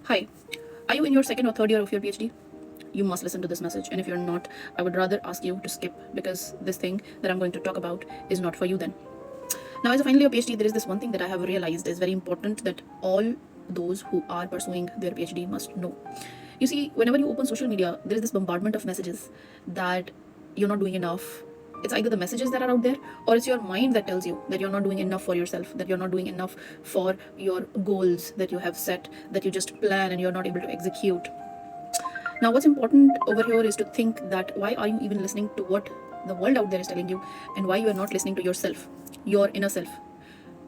Hi, are you in your second or third year of your PhD? You must listen to this message, and if you're not, I would rather ask you to skip because this thing that I'm going to talk about is not for you then. Now, as a final year PhD, there is this one thing that I have realized is very important that all those who are pursuing their PhD must know. You see, whenever you open social media, there is this bombardment of messages that you're not doing enough. It's either the messages that are out there, or it's your mind that tells you that you're not doing enough for yourself, that you're not doing enough for your goals that you have set, that you just plan and you're not able to execute. Now, what's important over here is to think that why are you even listening to what the world out there is telling you, and why you are not listening to yourself, your inner self.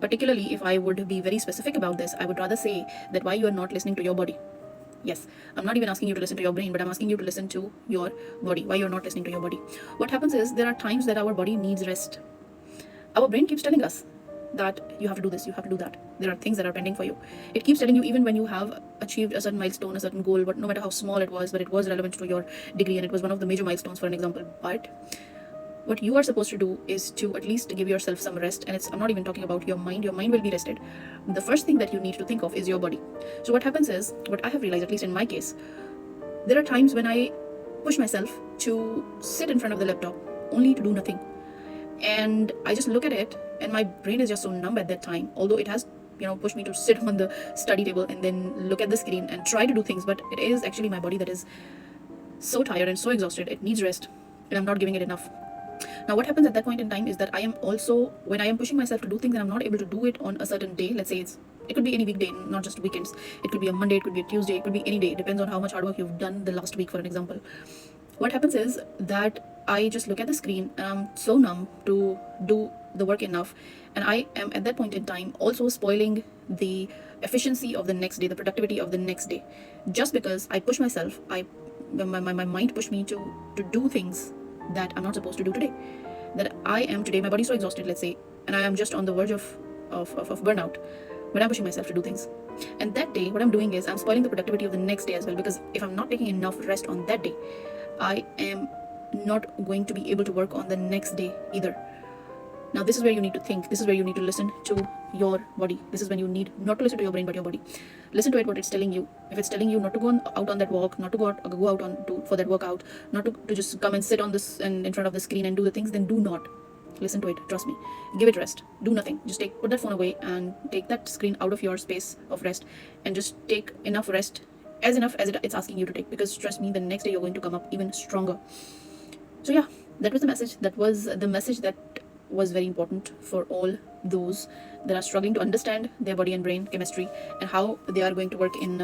Particularly, if I would be very specific about this, I would rather say that why you are not listening to your body. Yes, I'm not even asking you to listen to your brain, but I'm asking you to listen to your body. Why you're not listening to your body? What happens is there are times that our body needs rest. Our brain keeps telling us that you have to do this, you have to do that. There are things that are pending for you. It keeps telling you even when you have achieved a certain milestone, a certain goal, but no matter how small it was, but it was relevant to your degree and it was one of the major milestones, for an example. But what you are supposed to do is to at least give yourself some rest. And I'm not even talking about your mind. Your mind will be rested. The first thing that you need to think of is your body. So what happens is, what I have realized, at least in my case, there are times when I push myself to sit in front of the laptop only to do nothing, and I just look at it and my brain is just so numb at that time, although it has pushed me to sit on the study table and then look at the screen and try to do things, but it is actually my body that is so tired and so exhausted. It needs rest and I'm not giving it enough. Now what happens at that point in time is that I am also, when I am pushing myself to do things and I'm not able to do it on a certain day, let's say it could be any weekday, not just weekends. It could be a Monday, it could be a Tuesday, it could be any day. It depends on how much hard work you've done the last week, for an example. What happens is that I just look at the screen and I'm so numb to do the work enough, and I am at that point in time also spoiling the efficiency of the next day, the productivity of the next day, just because I push myself. My mind pushed me to do things that I'm not supposed to do today. That I am today, my body's so exhausted, let's say, and I am just on the verge of burnout, but I'm pushing myself to do things. And that day, what I'm doing is I'm spoiling the productivity of the next day as well, because if I'm not taking enough rest on that day, I am not going to be able to work on the next day either. Now, this is where you need to think. This is where you need to listen to your body. This is when you need not to listen to your brain, but your body. Listen to it, what it's telling you. If it's telling you not to go out on that walk, not to go out for that workout, not to just come and sit on this and in front of the screen and do the things, then do not listen to it. Trust me. Give it rest. Do nothing. Just put that phone away and take that screen out of your space of rest, and just take enough rest, as enough as it's asking you to take. Because trust me, the next day you're going to come up even stronger. So yeah, that was the message. That was the message that was very important for all those that are struggling to understand their body and brain chemistry and how they are going to work in